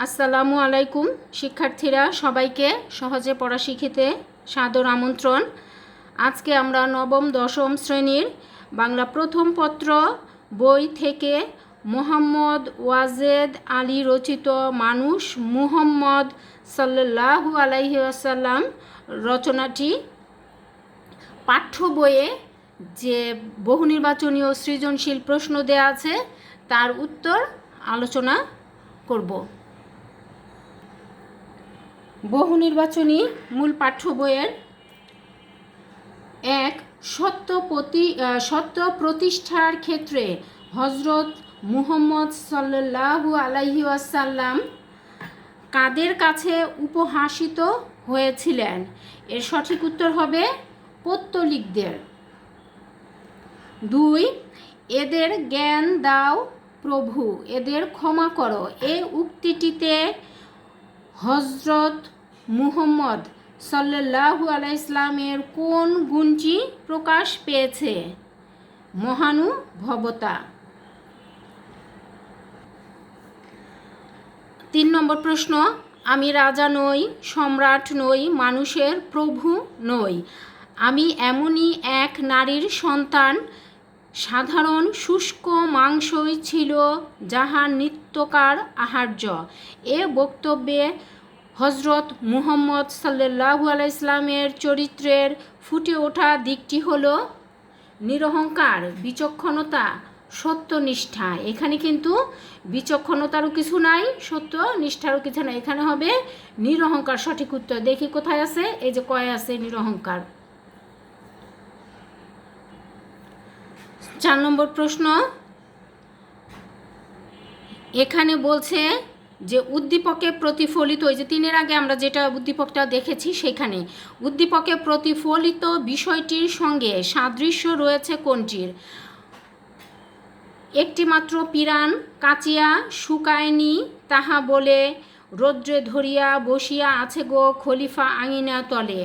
আসসালামু আলাইকুম শিক্ষার্থীরা, সবাইকে সহজে পড়া শিখিতে সাদর আমন্ত্রণ। আজকে আমরা নবম দশম শ্রেণীর বাংলা প্রথম পত্র বই থেকে মোহাম্মদ ওয়াজেদ আলী রচিত মানুষ মুহাম্মদ সাল্লাল্লাহু আলাইহি ওয়াসাল্লাম রচনাটি পাঠ্য বইয়ে যে বহুনির্বাচনী ও সৃজনশীল প্রশ্ন দেয়া আছে তার উত্তর আলোচনা করব। বহুনির্বাচনী মূল পাঠ্য বইয়ের এক, সত্য প্রতিষ্ঠার ক্ষেত্রে হজরত মুহাম্মদ সাল্লাল্লাহু আলাইহি ওয়াসাল্লাম কাদের কাছে উপহাসিত হয়েছিলেন? এর সঠিক উত্তর হবে পৌত্তলিকদের। 2, এদের জ্ঞান দাও প্রভু, এদের ক্ষমা করো। এই উক্তিটিতে হজরত মুহাম্মদ সাল্লাল্লাহু আলাইহি ইসলামের কোন গুণটি প্রকাশ পেয়েছে? মহানুভবতা। 3 নম্বর প্রশ্ন, আমি রাজা নই, সম্রাট নই, মানুষের প্রভু নই, আমি এমনই এক নারীর সন্তান, সাধারণ শুষ্ক মাংসই ছিল যাহার নিত্যকার আহার্য। এ বক্তব্যে হজরত মুহাম্মদ সাল্লাল্লাহু আলাইহি ইসলামের চরিত্রের ফুটে ওঠা দিকটি হলো নিরহংকার, বিচক্ষণতা, সত্যনিষ্ঠা। এখানে কিন্তু বিচক্ষণতারও কিছু নাই, সত্যনিষ্ঠারও কিছু নাই, এখানে হবে নিরহংকার। সঠিক উত্তর দেখি কোথায় আছে, এই যে কয়ে আছে নিরহংকার। 4 নম্বর প্রশ্ন, এখানে বলছে যে উদ্দীপকে প্রতিফলিত, ওই যে 3-এর আগে আমরা যেটা উদ্দীপকটা দেখেছি সেখানে উদ্দীপকে প্রতিফলিত বিষয়টির সঙ্গে সাদৃশ্য রয়েছে কোনটির? একটি মাত্র পিরান কাচিয়া শুকায়নি তাহা বলে রৌদ্রে ধরিয়া বসিয়া আছে গো খলিফা আঙিনা তলে।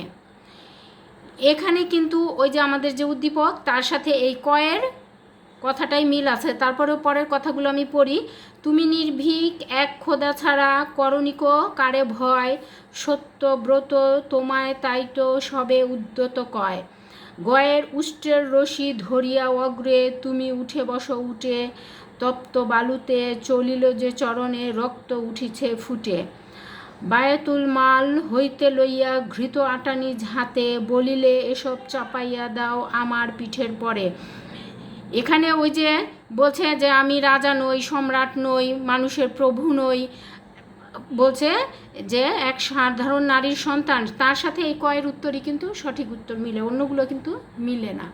এখানে কিন্তু ওই যে আমাদের যে উদ্দীপক তার সাথে এই কয়ের কথাটাই মিল আছে। তারপরে পরের কথাগুলো আমি পড়ি। তুমি নির্ভীক এক খোদা ছাড়া করণিক কারে ভয়, সত্যব্রত তোমায় তাই তো সবে উদ্যত কয়। গয়ের উষ্ট্রের রশি ধরিয়া অগ্রে তুমি উঠে বসো উঠে, তপ্ত বালুতে চলিল যে চরণে রক্ত উঠিছে ফুটে। বায়াতুল মাল হইতে লইয়া ঘৃত আটা নিজ হাতে, বলিলে এসব চাপাইয়া দাও আমার পিঠের পরে। এখানে ওই যে বলছে যে আমি রাজা নই, সম্রাট নই, মানুষের প্রভু নই, বলছে যে এক সাধারণ নারীর সন্তান, তার সাথে এই কয়ের উত্তরই কিন্তু সঠিক উত্তর মিলে, অন্যগুলো কিন্তু মিলে না।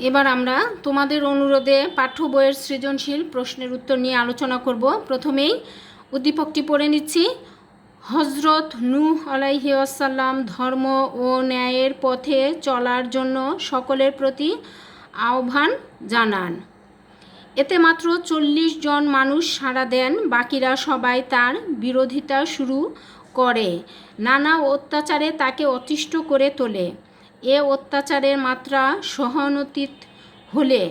এবার আমরা তোমাদের অনুরোধে পাঠ্য বইয়ের সৃজনশীল প্রশ্নের উত্তর নিয়ে আলোচনা করব। প্রথমেই উদ্দীপকটি পড়ে নিচ্ছি। হজরত নূহ আলাইহি ওয়াসাল্লাম ধর্ম ও ন্যায়ের পথে চলার জন্য সকলের প্রতি আহ্বান জানান। এতে মাত্র 40 জন মানুষ সাড়া দেন, বাকিরা সবাই তার বিরোধিতা শুরু করে, নানা অত্যাচারে তাকে অতিষ্ঠ করে তোলে। এ অত্যাচারের মাত্রা সহানুতীত হলে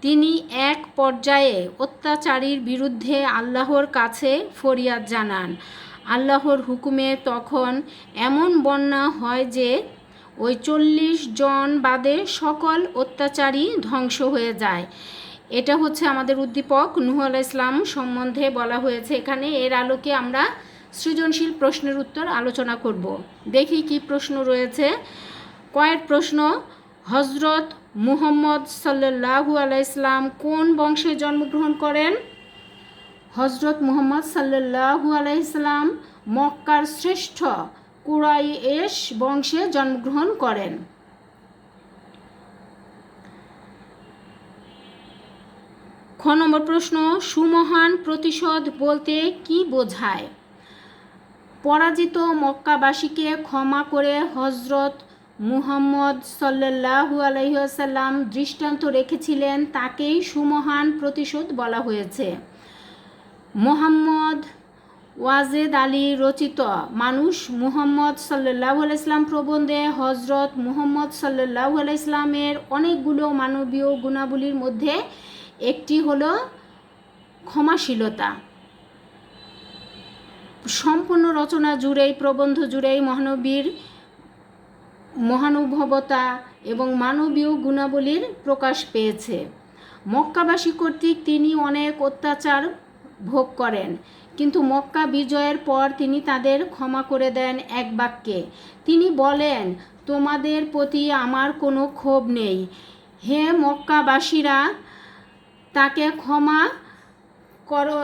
তিনি এক পর্যায়ে অত্যাচারীর বিরুদ্ধে আল্লাহর কাছে ফরিয়াদ জানান। আল্লাহর হুকুমে তখন এমন বন্যা হয় যে ওই 40 জন বাদে সকল অত্যাচারী ধ্বংস হয়ে যায়। এটা হচ্ছে আমাদের উদ্দীপক, নূহ আলাইহিস সালাম সম্বন্ধে বলা হয়েছে এখানে। এর আলোকে আমরা সৃজনশীল প্রশ্নের উত্তর আলোচনা করব। দেখি কি প্রশ্ন রয়েছে। কয়ের প্রশ্ন, হজরত মুহাম্মদ সাল্লাল্লাহু আলাইহি ইসলাম কোন বংশে জন্মগ্রহণ করেন? হজরত মুহাম্মদ সাল্লাল্লাহু আলাইহি ইসলাম মক্কার শ্রেষ্ঠ কুরাইশ বংশে জন্মগ্রহণ করেন। খ নম্বর প্রশ্ন, সুমহান প্রতিশোধ বলতে কি বোঝায়? পরাজিত মক্কাবাসীকে ক্ষমা করে হজরত মুহাম্মদ সাল্লাল্লাহু আলাইহি ওয়াসাল্লাম দৃষ্টান্ত রেখেছিলেন, তাকেই সুমহান প্রতিশোধ বলা হয়েছে। মোহাম্মদ ওয়াজেদ আলী রচিত মানুষ মুহাম্মদ সাল্লাল্লাহু আলাইহি ইসলাম প্রবন্ধে হজরত মুহাম্মদ সাল্লাল্লাহু আলাইহি ইসলামের অনেকগুলো মানবীয় গুণাবলীর মধ্যে একটি হলো ক্ষমাশীলতা। সম্পূর্ণ রচনা জুড়েই, প্রবন্ধ জুড়েই মহানবীর মহানুভবতা এবং মানবীয় গুণাবলীর প্রকাশ পেয়েছে। মক্কাবাসী কর্তৃক তিনি অনেক অত্যাচার ভোগ করেন, কিন্তু মক্কা বিজয়ের পর তিনি তাদের ক্ষমা করে দেন এক বাক্যে। তিনি বলেন, তোমাদের প্রতি আমার কোনো ক্ষোভ নেই। হে মক্কাবাসীরা, তাকে ক্ষমা করো।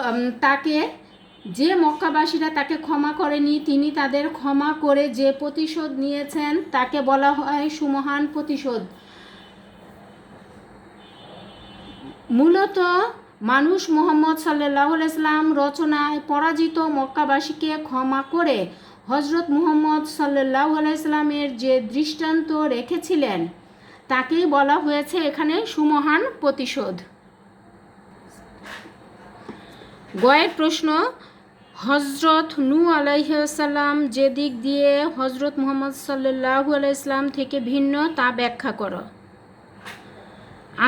যে মক্কাবাসীরা তাকে ক্ষমা করেনি, তিনি তাদের ক্ষমা করে যে প্রতিশোধ নিয়েছেন তাকে বলা হয় সুমহান প্রতিশোধ। মূলত মানুষ মুহাম্মদ সাল্লাল্লাহু আলাইহি সাল্লাম রচনায় পরাজিত মক্কাবাসীকে ক্ষমা করে হজরত মুহাম্মদ সাল্লাল্লাহু আলাইহি সাল্লামের যে দৃষ্টান্ত রেখেছিলেন তাকেই বলা হয়েছে এখানে সুমহান প্রতিশোধ। গয়ের প্রশ্ন, হজরত নূহ আলাইহিস সালাম যে দিক দিয়ে হজরত মুহাম্মদ সাল্লাল্লাহু আলাইহি সাল্লাম থেকে ভিন্ন তা ব্যাখ্যা করো।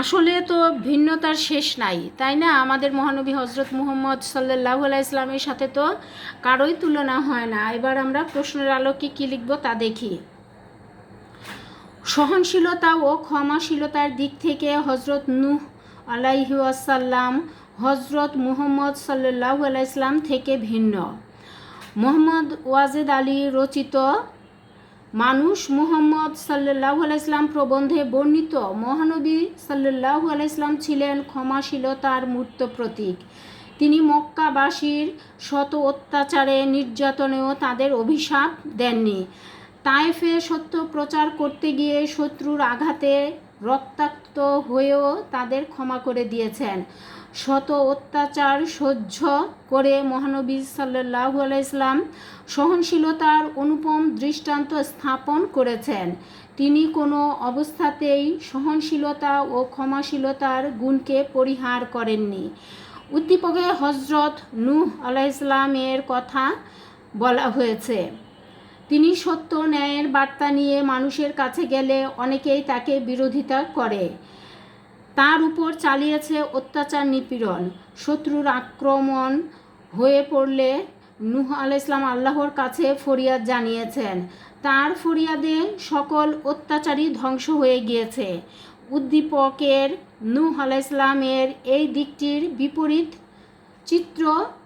আসলে তো ভিন্নতার শেষ নাই, তাই না? আমাদের মহানবী হজরত মুহাম্মদ সাল্লাল্লাহু আলাইহি সাল্লামের সাথে তো কারোই তুলনা হয় না। এবার আমরা প্রশ্নের আলোকে কী লিখব তা দেখি। সহনশীলতা ও ক্ষমাশীলতার দিক থেকে হজরত নূহ আলাইহি ওয়াসাল্লাম হজরত মুহাম্মদ সাল্লাল্লাহু আলাইহি সাল্লাম থেকে ভিন্ন। মোহাম্মদ ওয়াজেদ আলী রচিত মানুষ মুহাম্মদ সাল্লাল্লাহু আলাইহি সাল্লাম প্রবন্ধে বর্ণিত মহানবী সাল্লাল্লাহু আলাইহি সাল্লাম ছিলেন ক্ষমাশীলতার মূর্ত প্রতীক। তিনি মক্কাবাসীর শত অত্যাচারে নির্যাতনেও তাদের অভিশাপ দেননি। তায়েফে সত্য প্রচার করতে গিয়ে শত্রুর আঘাতে রক্তাক্ত হয়েও তাদের ক্ষমা করে দিয়েছেন। শত অত্যাচার সহ্য করে মহানবী সাল্লাল্লাহু আলাইহি সাল্লাম সহনশীলতার অনুপম দৃষ্টান্ত স্থাপন করেছেন। তিনি কোনো অবস্থাতেই সহনশীলতা ও ক্ষমাশীলতার গুণকে পরিহার করেননি। উদ্দীপকে হজরত নূহ আলাইহিস সালামের কথা বলা হয়েছে। তিনি সত্য ন্যায়ের বার্তা নিয়ে মানুষের কাছে গেলে অনেকেই তাকে বিরোধিতা করে, তার উপর চালিয়েছে অত্যাচার নিপীড়ন। শত্রুর আক্রমণ হয়ে পড়লে নূহ আলাইহিস সালাম আল্লাহর কাছে ফরিয়াদ জানিয়েছেন। তার ফরিয়াদে সকল অত্যাচারী ধ্বংস হয়ে গিয়েছে। উদ্দীপকের নূহ আলাইহিস সালামের এই দিকটির বিপরীত চিত্র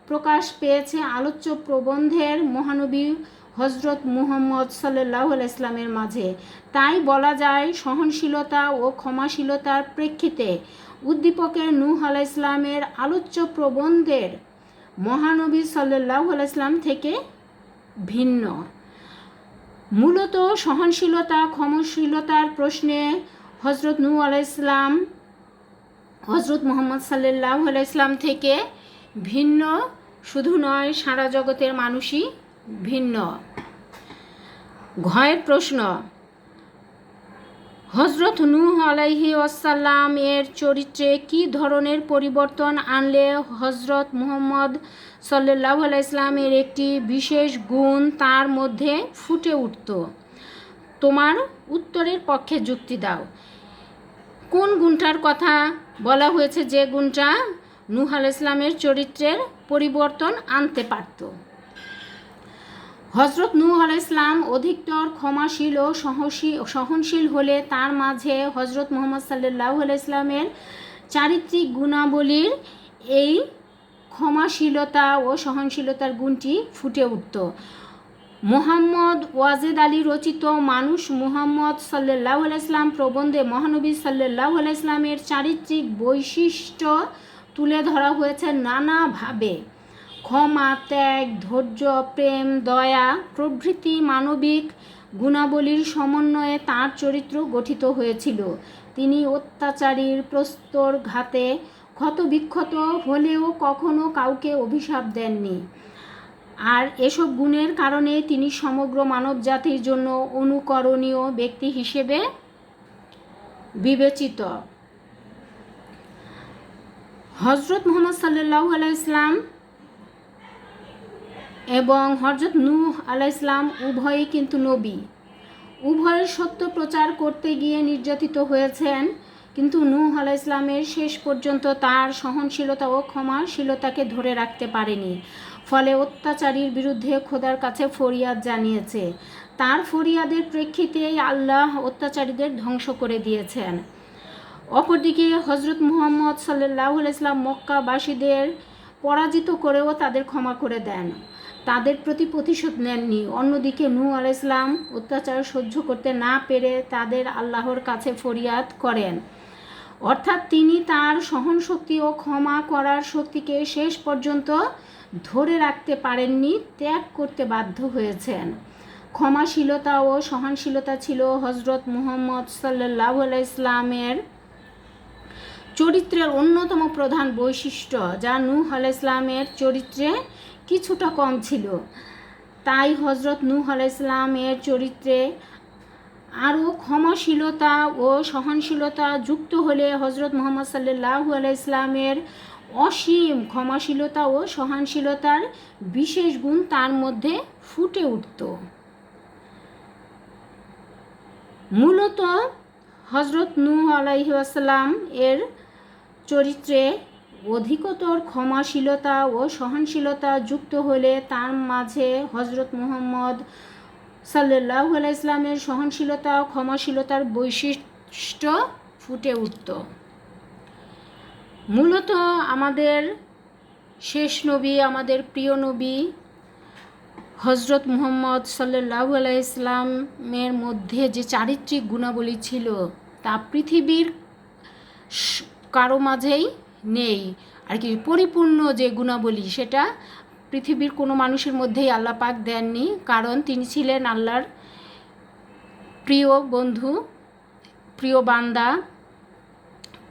প্রকাশ পেয়েছে আলোচ্য প্রবন্ধের মহানবী হজরত মুহাম্মদ সাল্লাল্লাহু আলাইহি সাল্লামের মাঝে। তাই বলা যায়, সহনশীলতা ও ক্ষমাশীলতার প্রেক্ষিতে উদ্দীপকের নূহ আলাইহিস সালামের আলোচ্য প্রবন্ধের মহানবী সাল্লাল্লাহু আলাইহি সাল্লাম থেকে ভিন্ন। মূলত সহনশীলতা ক্ষমাশীলতার প্রশ্নে হজরত নূহ আলাইহিস সালাম হজরত মুহাম্মদ সাল্লাল্লাহু আলাইহি সাল্লাম থেকে ভিন্ন শুধু নয়, সারা জগতের মানুষই ভিন্ন। ঘয়ের প্রশ্ন, হজরত নূহ আলাইহি ওয়াসাল্লাম এর চরিত্রে কী ধরনের পরিবর্তন আনলে হজরত মুহাম্মদ সাল্লাল্লাহু আলাইহি সাল্লামের একটি বিশেষ গুণ তার মধ্যে ফুটে উঠত? তোমার উত্তরের পক্ষে যুক্তি দাও। কোন গুণটার কথা বলা হয়েছে যে গুণটা নূহ আলাইহিস সালামের চরিত্রের পরিবর্তন আনতে পারত? হজরত নূহ আলাইহিস সালাম অধিকতর ক্ষমাশীল ও সহনশীল হলে তার মাঝে হজরত মুহাম্মদ সাল্লাল্লাহু আলাইহি সাল্লামের চারিত্রিক গুণাবলীর এই ক্ষমাশীলতা ও সহনশীলতার গুণটি ফুটে উঠত। মোহাম্মদ ওয়াজেদ আলী রচিত মানুষ মুহাম্মদ সাল্লাল্লাহু আলাইহি সাল্লাম প্রবন্ধে মহানবী সাল্লাল্লাহু আলাইহি সাল্লামের চারিত্রিক বৈশিষ্ট্য তুলে ধরা হয়েছে নানাভাবে। ক্ষমা, ত্যাগ, ধৈর্য, প্রেম, দয়া প্রভৃতি মানবিক গুণাবলীর সমন্বয়ে তাঁর চরিত্র গঠিত হয়েছিল। তিনি অত্যাচারীর প্রস্তরঘাতে ক্ষতবিক্ষত হলেও কখনো কাউকে অভিশাপ দেননি। আর এসব গুণের কারণে তিনি সমগ্র মানবজাতির জন্য অনুকরণীয় ব্যক্তি হিসেবে বিবেচিত। হজরত মুহাম্মদ সাল্লাল্লাহু আলাইহি সাল্লাম এবং হজরত নূহ আলাইহিস সালাম উভয়ই কিন্তু নবী। উভয়ের সত্য প্রচার করতে গিয়ে নির্যাতিত হয়েছেন, কিন্তু নূহ আলাইহিস সালামের শেষ পর্যন্ত তার সহনশীলতা ও ক্ষমাশীলতাকে ধরে রাখতে পারেনি, ফলে অত্যাচারীর বিরুদ্ধে খোদার কাছে ফরিয়াদ জানিয়েছে। তার ফরিয়াদের প্রেক্ষিতেই আল্লাহ অত্যাচারীদের ধ্বংস করে দিয়েছেন। অপরদিকে হজরত মুহাম্মদ সাল্লাল্লাহু আলাইহি ওয়াসাল্লাম মক্কাবাসীদের পরাজিত করেও তাদের ক্ষমা করে দেন, তাদের প্রতি প্রতিশোধ নেননি। অন্যদিকে নূহ আলাইহিস সালাম অত্যাচার সহ্য করতে না পেরে তাদের আল্লাহর কাছে ফরিয়াদ করেন, অর্থাৎ তিনি তার সহনশক্তি ও ক্ষমা করার শক্তিকে শেষ পর্যন্ত ধরে রাখতে পারেননি, ত্যাগ করতে বাধ্য হয়েছেন। ক্ষমাশীলতা ও সহনশীলতা ছিল হজরত মুহাম্মদ সাল্লাল্লাহু আলাইহি ওয়াসাল্লামের চরিত্রের অন্যতম প্রধান বৈশিষ্ট্য, যা নূহ আলাইহিস সালামের চরিত্রে কিছুটা কম ছিল। তাই হজরত নূহ আলাইহিস সালামের চরিত্রে আরও ক্ষমাশীলতা ও সহনশীলতা যুক্ত হলে হজরত মুহাম্মদ সাল্লাল্লাহু আলাইহি ওয়াসাল্লামের অসীম ক্ষমাশীলতা ও সহনশীলতার বিশেষ গুণ তার মধ্যে ফুটে উঠত। মূলত হজরত নূহ আলাইহি ওয়াসাল্লাম এর চরিত্রে অধিকতর ক্ষমাশীলতা ও সহনশীলতা যুক্ত হলে তার মাঝে হজরত মুহাম্মদ সাল্লাল্লাহু আলাইহি ওয়াসাল্লামের সহনশীলতা ও ক্ষমাশীলতার বৈশিষ্ট্য ফুটে উঠত। মূলত আমাদের শেষ নবী, আমাদের প্রিয় নবী হজরত মুহাম্মদ সাল্লাল্লাহু আলাইহি ওয়াসাল্লামের মধ্যে যে চারিত্রিক গুণাবলী ছিল তা পৃথিবীর কারো মাঝেই নেই। আর কি পরিপূর্ণ যে গুণাবলী সেটা পৃথিবীর কোনো মানুষের মধ্যেই আল্লাহ পাক দেননি, কারণ তিনি ছিলেন আল্লাহর প্রিয় বন্ধু, প্রিয় বান্দা,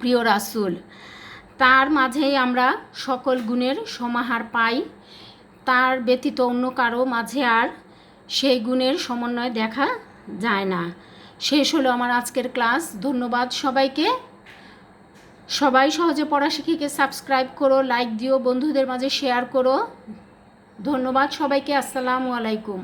প্রিয় রাসূল। তার মাঝেই আমরা সকল গুণের সমাহার পাই, তার ব্যতীত অন্য কারো মাঝে আর সেই গুণের সমন্বয় দেখা যায় না। শেষ হলো আমার আজকের ক্লাস। ধন্যবাদ সবাইকে। সবাই সহজে পড়া শিখিকে সাবস্ক্রাইব করো, লাইক দিও, বন্ধুদের মাঝে শেয়ার করো। ধন্যবাদ সবাইকে। আসসালামু আলাইকুম।